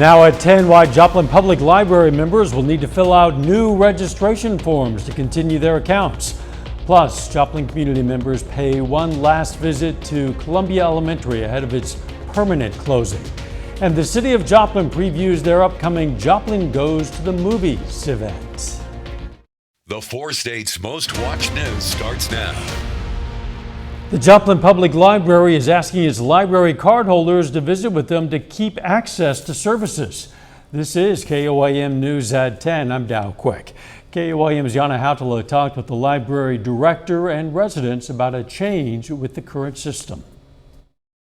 Now at 10, why Joplin Public Library members will need to fill out new registration forms to continue their accounts. Plus, Joplin community members pay one last visit to Columbia Elementary ahead of its permanent closing. And the city of Joplin previews their upcoming Joplin Goes to the Movies event. The 4 states' most watched news starts now. The Joplin Public Library is asking its library card holders to visit with them to keep access to services. This is KOAM News at 10. I'm Dow Quick. KOAM's Yana Hautala talked with the library director and residents about a change with the current system.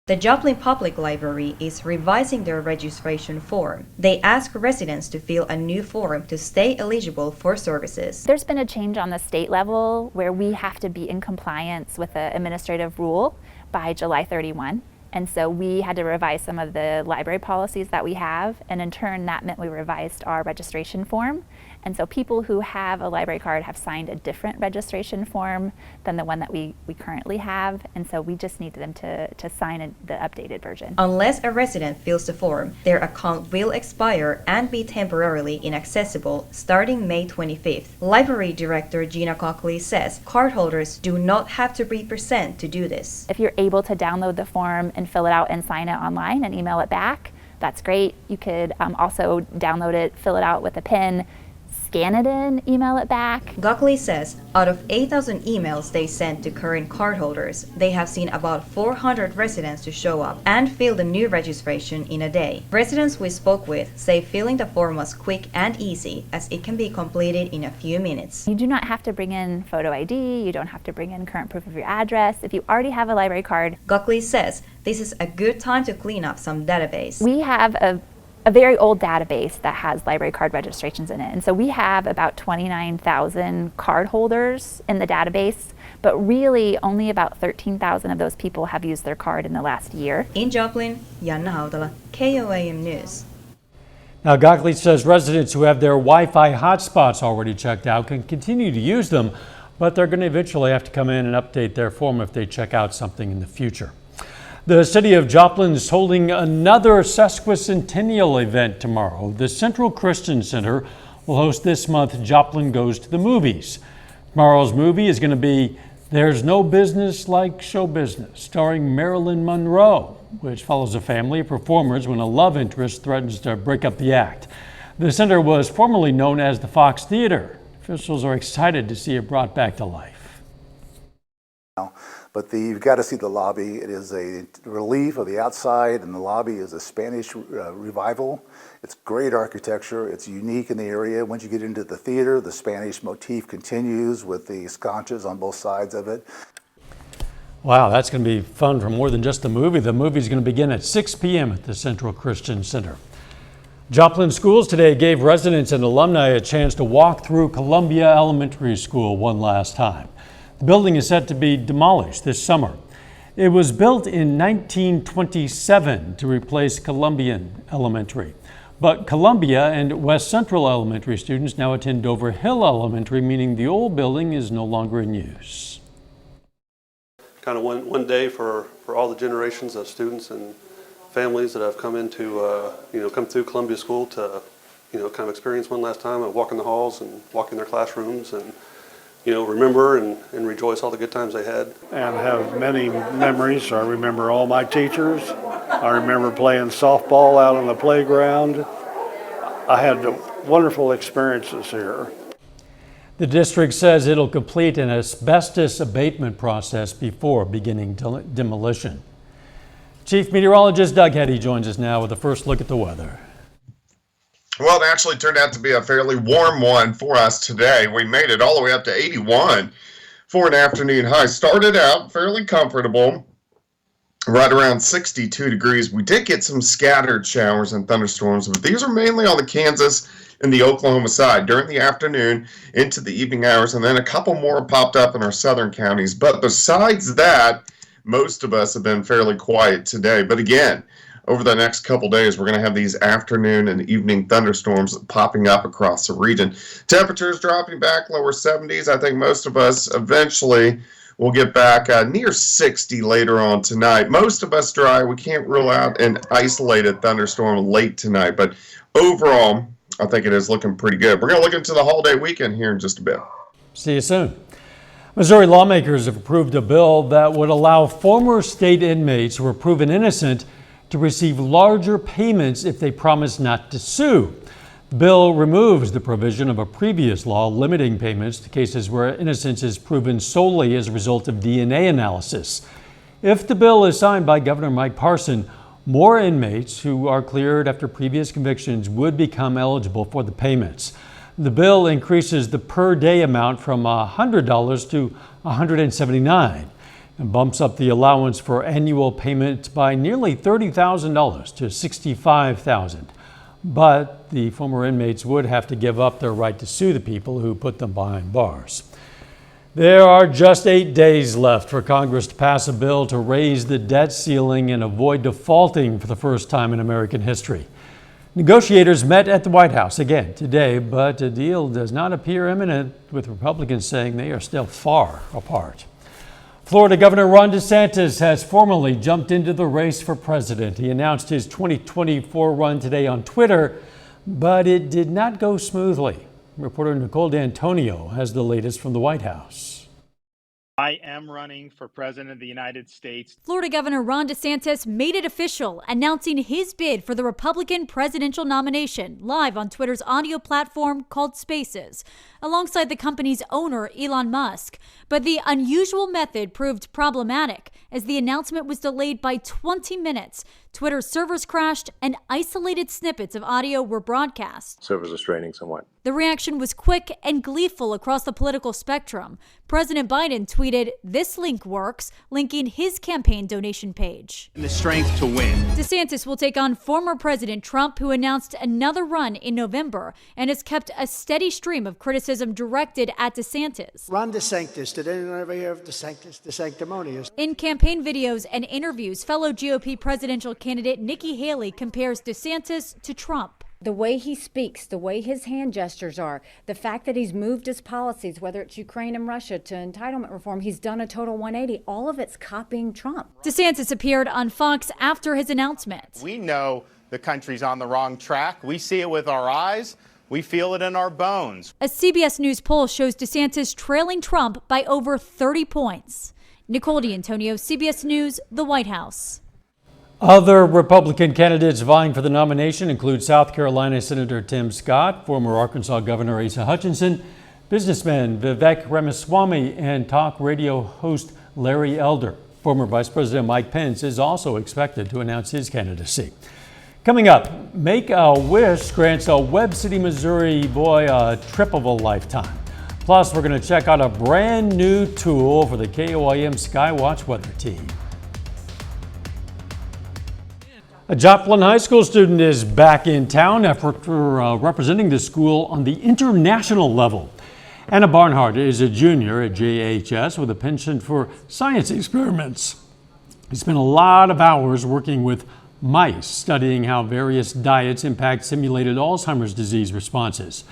The Joplin Public Library is revising their registration form. They ask residents to fill a new form to stay eligible for services. There's been a change on the state level where we have to be in compliance with the administrative rule by July 31. And so we had to revise some of the library policies that we have, and in turn that meant we revised our registration form. And so people who have a library card have signed a different registration form than the one that we currently have, and so we just need them to sign the updated version. Unless a resident fills the form, their account will expire and be temporarily inaccessible starting May 25th. Library Director Gina Cockley says cardholders do not have to be present to do this. If you're able to download the form and fill it out and sign it online and email it back, that's great. You could also download it, fill it out with a pen, scan it in, email it back. Gockley says out of 8,000 emails they sent to current cardholders, they have seen about 400 residents to show up and fill the new registration in a day. Residents we spoke with say filling the form was quick and easy, as it can be completed in a few minutes. You do not have to bring in photo ID, you don't have to bring in current proof of your address if you already have a library card. Gockley says this is a good time to clean up some database. We have a very old database that has library card registrations in it. And so we have about 29,000 card holders in the database, but really only about 13,000 of those people have used their card in the last year. In Joplin, Yana Hautala, KOAM News. Now, Gockley says residents who have their Wi-Fi hotspots already checked out can continue to use them, but they're going to eventually have to come in and update their form if they check out something in the future. The city of Joplin is holding another sesquicentennial event tomorrow. The Central Christian Center will host this month Joplin Goes to the Movies. Tomorrow's movie is going to be There's No Business Like Show Business, starring Marilyn Monroe, which follows a family of performers when a love interest threatens to break up the act. The center was formerly known as the Fox Theater. Officials are excited to see it brought back to life. But you've got to see the lobby. It is a relief of the outside, and the lobby is a Spanish revival. It's great architecture. It's unique in the area. Once you get into the theater, the Spanish motif continues with the sconces on both sides of it. Wow, that's going to be fun for more than just the movie. The movie is going to begin at 6 p.m. at the Central Christian Center. Joplin schools today gave residents and alumni a chance to walk through Columbia Elementary School one last time. The building is set to be demolished this summer. It was built in 1927 to replace Columbian Elementary. But Columbia and West Central Elementary students now attend Dover Hill Elementary, meaning the old building is no longer in use. Kind of one day for all the generations of students and families that have come into, come through Columbia School to, kind of experience one last time of walking the halls and walking their classrooms and remember and rejoice all the good times they had. And have many memories. I remember all my teachers. I remember playing softball out on the playground. I had wonderful experiences here. The district says it'll complete an asbestos abatement process before beginning demolition. Chief Meteorologist Doug Hetty joins us now with a first look at the weather. Well, it actually turned out to be a fairly warm one for us today. We made it all the way up to 81 for an afternoon high. Started out fairly comfortable, right around 62 degrees. We did get some scattered showers and thunderstorms, but these are mainly on the Kansas and the Oklahoma side during the afternoon into the evening hours, and then a couple more popped up in our southern counties. But besides that, most of us have been fairly quiet today. But again, over the next couple days, we're going to have these afternoon and evening thunderstorms popping up across the region. Temperatures dropping back lower 70s. I think most of us eventually We'll get back near 60 later on tonight. Most of us dry. We can't rule out an isolated thunderstorm late tonight, but overall, I think it is looking pretty good. We're going to look into the holiday weekend here in just a bit. See you soon. Missouri lawmakers have approved a bill that would allow former state inmates who are proven innocent to receive larger payments if they promise not to sue. The bill removes the provision of a previous law limiting payments to cases where innocence is proven solely as a result of DNA analysis. If the bill is signed by Governor Mike Parson, more inmates who are cleared after previous convictions would become eligible for the payments. The bill increases the per day amount from $100 to $179 and bumps up the allowance for annual payment by nearly $30,000 to $65,000. But the former inmates would have to give up their right to sue the people who put them behind bars. There are just 8 days left for Congress to pass a bill to raise the debt ceiling and avoid defaulting for the first time in American history. Negotiators met at the White House again today, but a deal does not appear imminent, with Republicans saying they are still far apart. Florida Governor Ron DeSantis has formally jumped into the race for president. He announced his 2024 run today on Twitter, but it did not go smoothly. Reporter Nicole D'Antonio has the latest from the White House. I am running for President of the United States. Florida Governor Ron DeSantis made it official, announcing his bid for the Republican presidential nomination live on Twitter's audio platform called Spaces, alongside the company's owner, Elon Musk. But the unusual method proved problematic as the announcement was delayed by 20 minutes. Twitter's servers crashed and isolated snippets of audio were broadcast. Servers are straining somewhat. The reaction was quick and gleeful across the political spectrum. President Biden tweeted, "This link works," linking his campaign donation page. And the strength to win. DeSantis will take on former President Trump, who announced another run in November and has kept a steady stream of criticism directed at DeSantis. Ron DeSantis. Did anyone ever hear of DeSantis? The sanctimonious. In campaign videos and interviews, fellow GOP presidential candidate Nikki Haley compares DeSantis to Trump. The way he speaks, the way his hand gestures are, the fact that he's moved his policies, whether it's Ukraine and Russia to entitlement reform, he's done a total 180. All of it's copying Trump. DeSantis appeared on Fox after his announcement. We know the country's on the wrong track. We see it with our eyes. We feel it in our bones. A CBS News poll shows DeSantis trailing Trump by over 30 points. Nicole D'Antonio, CBS News, the White House. Other Republican candidates vying for the nomination include South Carolina Senator Tim Scott, former Arkansas Governor Asa Hutchinson, businessman Vivek Ramaswamy, and talk radio host Larry Elder. Former Vice President Mike Pence is also expected to announce his candidacy. Coming up, Make-A-Wish grants a Webb City, Missouri boy a trip of a lifetime. Plus, we're going to check out a brand new tool for the KOAM Skywatch weather team. A Joplin High School student is back in town after representing the school on the international level. Anna Barnhart is a junior at JHS with a penchant for science experiments. He spent a lot of hours working with mice, studying how various diets impact simulated Alzheimer's disease responses.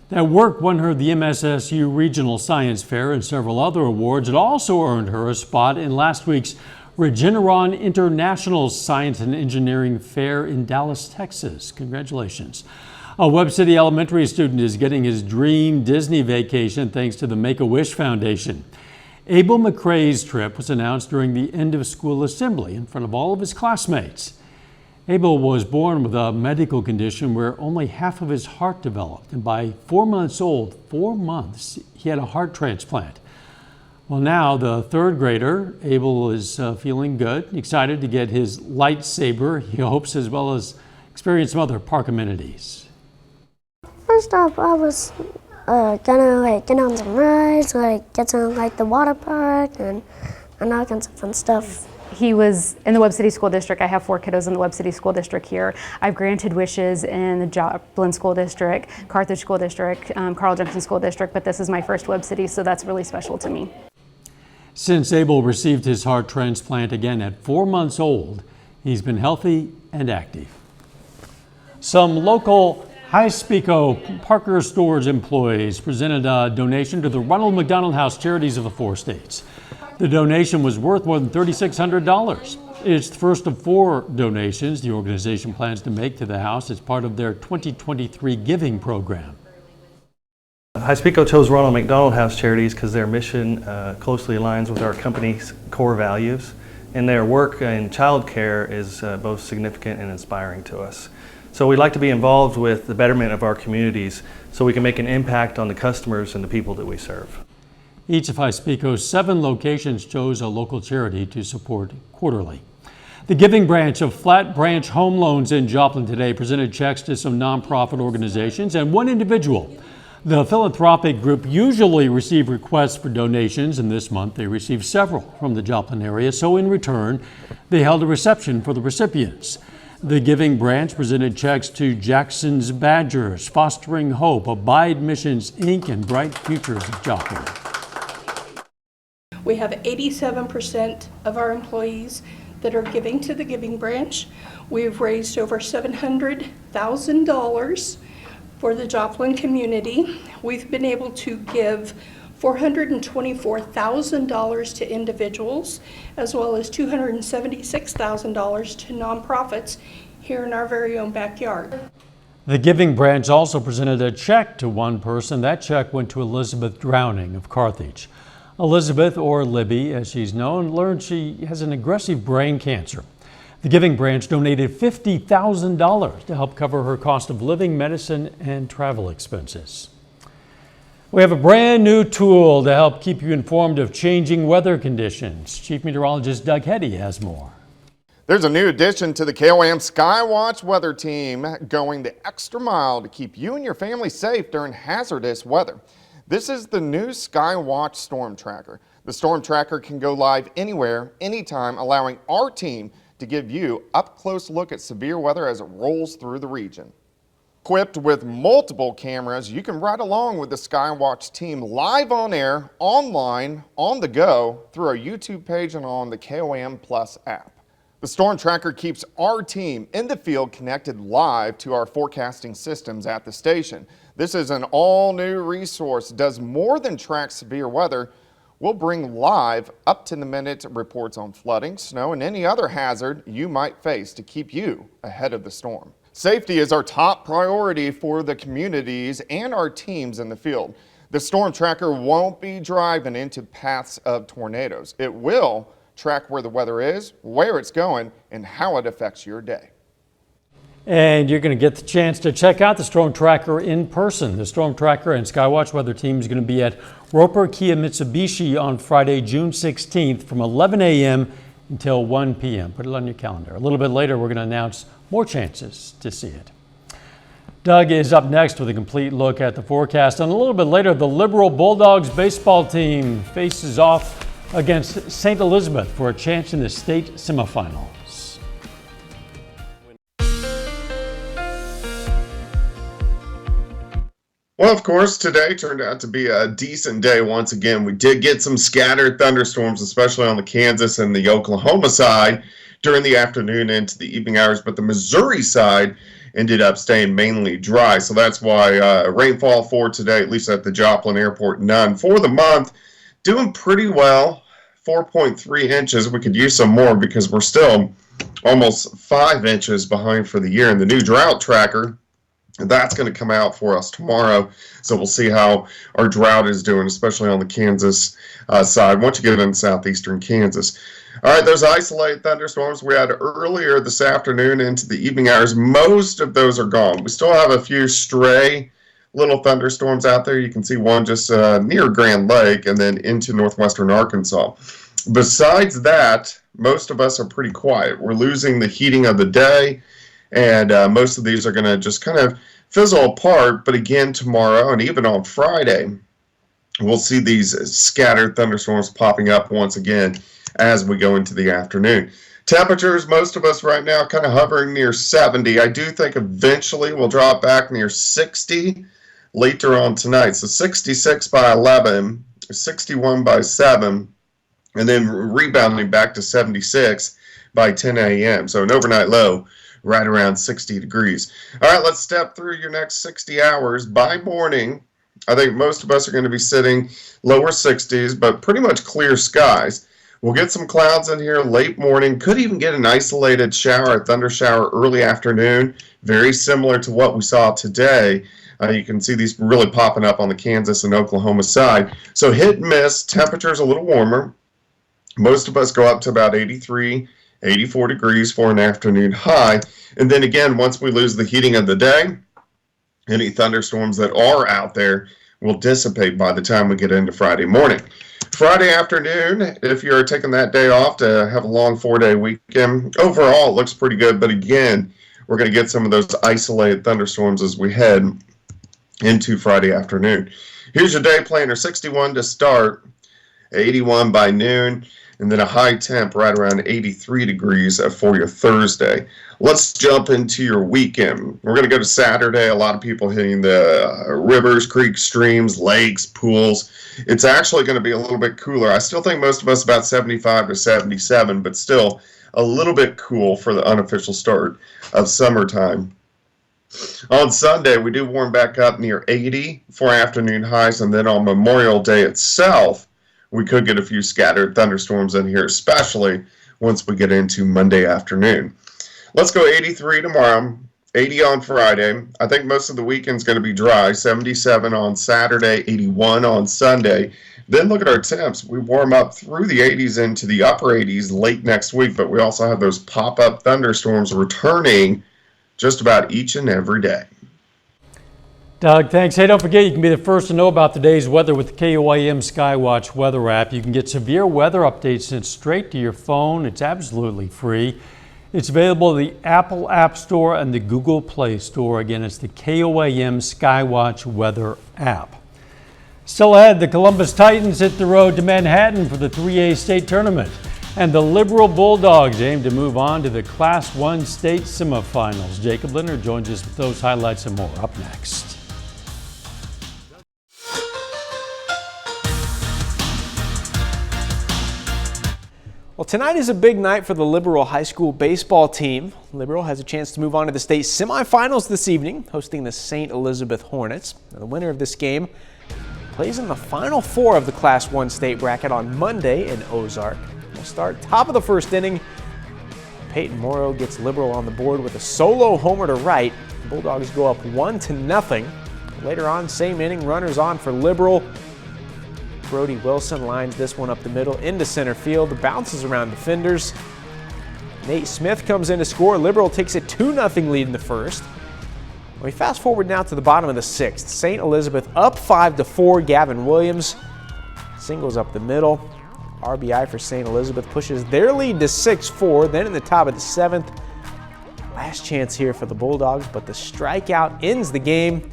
That work won her the MSSU Regional Science Fair and several other awards. It also earned her a spot in last week's Regeneron International Science and Engineering Fair in Dallas, Texas. Congratulations. A Webb City Elementary student is getting his dream Disney vacation thanks to the Make-A-Wish Foundation. Abel McCrae's trip was announced during the end of school assembly in front of all of his classmates. Abel was born with a medical condition where only half of his heart developed, and by 4 months old, 4 months, he had a heart transplant. Well, now the third grader, Abel, is feeling good, excited to get his lightsaber, he hopes, as well as experience some other park amenities. First off, I was gonna get on some rides, get to the water park and all kinds of fun stuff. He was in the Webb City School District. I have 4 kiddos in the Webb City School District here. I've granted wishes in the Joplin School District, Carthage School District, Carl Junction School District, but this is my first Webb City, so that's really special to me. Since Abel received his heart transplant again at 4 months old, he's been healthy and active. Some local High-Speako Parker Stores employees presented a donation to the Ronald McDonald House Charities of the 4 states. The donation was worth more than $3,600. It's the first of 4 donations the organization plans to make to the house as part of their 2023 giving program. High-Speco chose Ronald McDonald House Charities because their mission closely aligns with our company's core values, and their work in child care is both significant and inspiring to us. So we'd like to be involved with the betterment of our communities so we can make an impact on the customers and the people that we serve. Each of High-Speco's 7 locations chose a local charity to support quarterly. The giving branch of Flat Branch Home Loans in Joplin today presented checks to some nonprofit organizations and one individual. The philanthropic group usually receive requests for donations, and this month they received several from the Joplin area, so in return, they held a reception for the recipients. The giving branch presented checks to Jackson's Badgers, Fostering Hope, Abide Missions, Inc., and Bright Futures of Joplin. We have 87% of our employees that are giving to the giving branch. We've raised over $700,000 for the Joplin community. We've been able to give $424,000 to individuals, as well as $276,000 to nonprofits here in our very own backyard. The giving branch also presented a check to one person. That check went to Elizabeth Drowning of Carthage. Elizabeth, or Libby as she's known, learned she has an aggressive brain cancer. The giving branch donated $50,000 to help cover her cost of living, medicine, and travel expenses. We have a brand new tool to help keep you informed of changing weather conditions. Chief Meteorologist Doug Heddy has more. There's a new addition to the KOAM Skywatch weather team, going the extra mile to keep you and your family safe during hazardous weather. This is the new Skywatch Storm Tracker. The Storm Tracker can go live anywhere, anytime, allowing our team to give you up-close look at severe weather as it rolls through the region. Equipped with multiple cameras, you can ride along with the Skywatch team live on air, online, on the go, through our YouTube page and on the KOAM Plus app. The Storm Tracker keeps our team in the field connected live to our forecasting systems at the station. This is an all-new resource, does more than track severe weather. We'll bring live, up-to-the-minute reports on flooding, snow, and any other hazard you might face to keep you ahead of the storm. Safety is our top priority for the communities and our teams in the field. The Storm Tracker won't be driving into paths of tornadoes. It will track where the weather is, where it's going, and how it affects your day. And you're going to get the chance to check out the Storm Tracker in person. The Storm Tracker and Skywatch weather team is going to be at Roper Kia Mitsubishi on Friday, June 16th from 11 a.m. until 1 p.m. Put it on your calendar. A little bit later, we're going to announce more chances to see it. Doug is up next with a complete look at the forecast. And a little bit later, the Liberal Bulldogs baseball team faces off against St. Elizabeth for a chance in the state semifinals. Well, of course, today turned out to be a decent day once again. We did get some scattered thunderstorms, especially on the Kansas and the Oklahoma side during the afternoon into the evening hours, but the Missouri side ended up staying mainly dry. So that's why rainfall for today, at least at the Joplin Airport, none. For the month, doing pretty well, 4.3 inches. We could use some more because we're still almost 5 inches behind for the year. And the new drought tracker, that's going to come out for us tomorrow, so we'll see how our drought is doing, especially on the Kansas side, once you get into southeastern Kansas. All right, those isolated thunderstorms we had earlier this afternoon into the evening hours, most of those are gone. We still have a few stray little thunderstorms out there. You can see one just near Grand Lake and then into northwestern Arkansas. Besides that, most of us are pretty quiet. We're losing the heating of the day, and most of these are going to just kind of fizzle apart. But again, tomorrow and even on Friday, we'll see these scattered thunderstorms popping up once again as we go into the afternoon. Temperatures, most of us right now kind of hovering near 70. I do think eventually we'll drop back near 60 later on tonight. So 66 by 11, 61 by 7, and then rebounding back to 76 by 10 a.m. So an overnight low right around 60 degrees. All right, let's step through your next 60 hours. By morning, I think most of us are going to be sitting lower 60s, but pretty much clear skies. We'll get some clouds in here late morning, could even get an isolated shower, a thunder shower early afternoon, very similar to what we saw today. You can see these really popping up on the Kansas and Oklahoma side. So hit and miss, temperatures a little warmer. Most of us go up to about 83, 84 degrees for an afternoon high. And then again, once we lose the heating of the day, any thunderstorms that are out there will dissipate by the time we get into Friday morning. Friday afternoon, if you're taking that day off to have a long 4-day weekend, overall it looks pretty good. But again, we're going to get some of those isolated thunderstorms as we head into Friday afternoon. Here's your day planner: 61 to start, 81 by noon, and then a high temp right around 83 degrees for your Thursday. Let's jump into your weekend. We're going to go to Saturday. A lot of people hitting the rivers, creeks, streams, lakes, pools. It's actually going to be a little bit cooler. I still think most of us about 75 to 77, but still a little bit cool for the unofficial start of summertime. On Sunday, we do warm back up near 80 for afternoon highs, and then on Memorial Day itself, we could get a few scattered thunderstorms in here, especially once we get into Monday afternoon. Let's go 83 tomorrow, 80 on Friday. I think most of the weekend's going to be dry, 77 on Saturday, 81 on Sunday. Then look at our temps. We warm up through the 80s into the upper 80s late next week, but we also have those pop-up thunderstorms returning just about each and every day. Doug, thanks. Hey, don't forget, you can be the first to know about today's weather with the KOAM Skywatch weather app. You can get severe weather updates sent straight to your phone. It's absolutely free. It's available in the Apple App Store and the Google Play Store. Again, it's the KOAM Skywatch weather app. Still ahead, the Columbus Titans hit the road to Manhattan for the 3A state tournament. And the Liberal Bulldogs aim to move on to the Class 1 state semifinals. Jacob Linder joins us with those highlights and more up next. Well, tonight is a big night for the Liberal High School baseball team. Liberal has a chance to move on to the state semifinals this evening, hosting the St. Elizabeth Hornets. Now, the winner of this game plays in the Final Four of the Class 1 state bracket on Monday in Ozark. We'll start top of the first inning. Peyton Morrow gets Liberal on the board with a solo homer to right. The Bulldogs go up 1-0. Later on, same inning, runners on for Liberal. Brody Wilson lines this one up the middle into center field, bounces around defenders. Nate Smith comes in to score. Liberal takes a 2-0 lead in the first. We fast forward now to the bottom of the sixth. St. Elizabeth up 5-4. Gavin Williams singles up the middle. RBI for St. Elizabeth pushes their lead to 6-4. Then in the top of the seventh, last chance here for the Bulldogs, but the strikeout ends the game.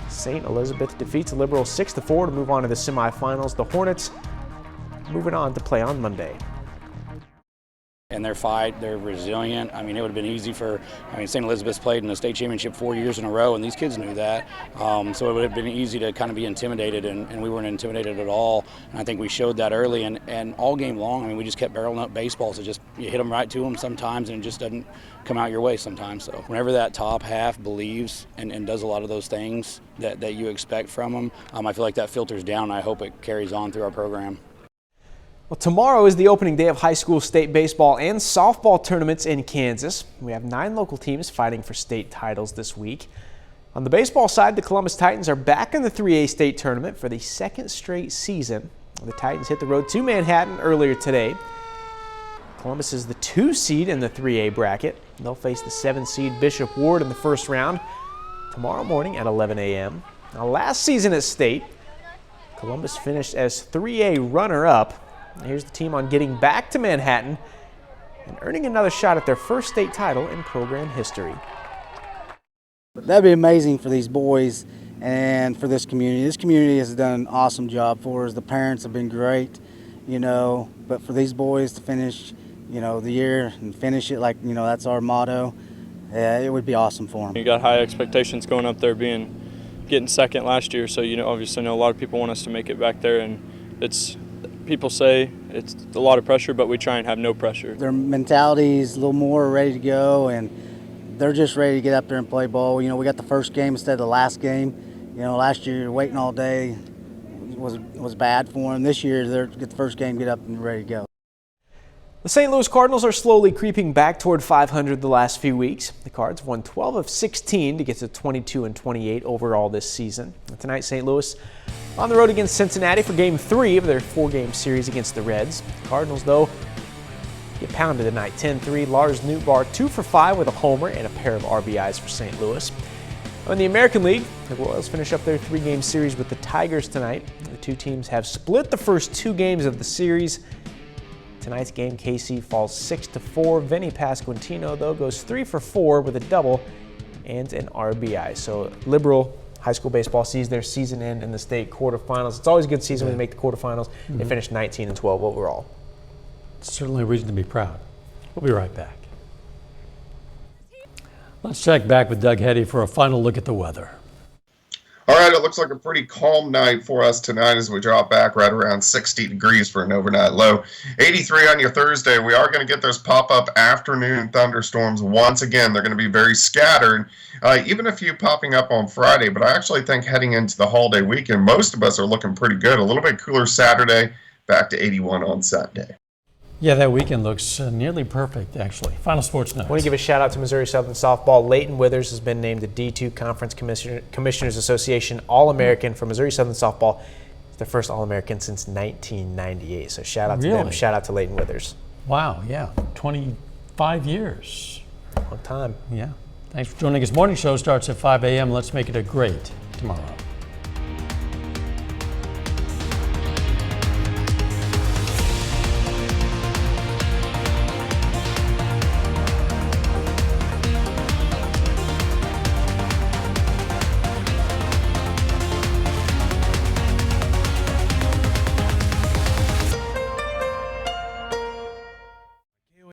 St. Elizabeth defeats Liberal 6-4 to move on to the semifinals. The Hornets moving on to play on Monday. And their fight, they're resilient. I mean, it would have been easy St. Elizabeth's played in the state championship 4 years in a row, and these kids knew that. So it would have been easy to kind of be intimidated, and we weren't intimidated at all. And I think we showed that early, and all game long, I mean, we just kept barreling up baseballs. It just, you hit them right to them sometimes, and it just doesn't come out your way sometimes. So whenever that top half believes and does a lot of those things that you expect from them, I feel like that filters down, and I hope it carries on through our program. Well, tomorrow is the opening day of high school state baseball and softball tournaments in Kansas. We have 9 local teams fighting for state titles this week. On the baseball side, the Columbus Titans are back in the 3A state tournament for the second straight season. The Titans hit the road to Manhattan earlier today. Columbus is the 2 seed in the 3A bracket. They'll face the 7 seed Bishop Ward in the first round tomorrow morning at 11 a.m. Now, last season at state, Columbus finished as 3A runner-up. Here's the team on getting back to Manhattan and earning another shot at their first state title in program history. That'd be amazing for these boys and for this community. This community has done an awesome job for us. The parents have been great, but for these boys to finish, the year and finish it like, that's our motto, it would be awesome for them. You got high expectations going up there, getting second last year, so obviously know a lot of people want us to make it back there, and people say it's a lot of pressure, but we try and have no pressure. Their mentality is a little more ready to go, and they're just ready to get up there and play ball. We got the first game instead of the last game, You know, last year waiting all day was bad for them. This year they're get the first game, get up and ready to go. The St. Louis Cardinals are slowly creeping back toward 500 the last few weeks. The Cards won 12 of 16 to get to 22-28 overall this season. And tonight, St. Louis on the road against Cincinnati for Game 3 of their 4-game series against the Reds. The Cardinals, though, get pounded tonight, 10-3. Lars Nootbaar 2 for 5 with a homer and a pair of RBIs for St. Louis. In the American League, the Royals finish up their 3-game series with the Tigers tonight. The two teams have split the first 2 games of the series. Tonight's game, KC falls 6-4. Vinny Pasquantino, though, goes 3 for 4 with a double and an RBI. So Liberal high school baseball sees their season end in the state quarterfinals. It's always a good season when they make the quarterfinals. They finished 19-12 overall. Certainly a reason to be proud. We'll be right back. Let's check back with Doug Heddy for a final look at the weather. All right, it looks like a pretty calm night for us tonight as we drop back right around 60 degrees for an overnight low. 83 on your Thursday. We are going to get those pop-up afternoon thunderstorms once again. They're going to be very scattered, even a few popping up on Friday. But I actually think heading into the holiday weekend, most of us are looking pretty good. A little bit cooler Saturday, back to 81 on Sunday. Yeah, that weekend looks nearly perfect, actually. Final sports notes. I want to give a shout out to Missouri Southern softball. Leighton Withers has been named the D2 Conference Commissioners Association All-American for Missouri Southern softball. It's their first All-American since 1998. So shout out to them. Shout out to Leighton Withers. Wow, yeah, 25 years. Long time. Yeah. Thanks for joining us. Morning show starts at 5 a.m. Let's make it a great tomorrow.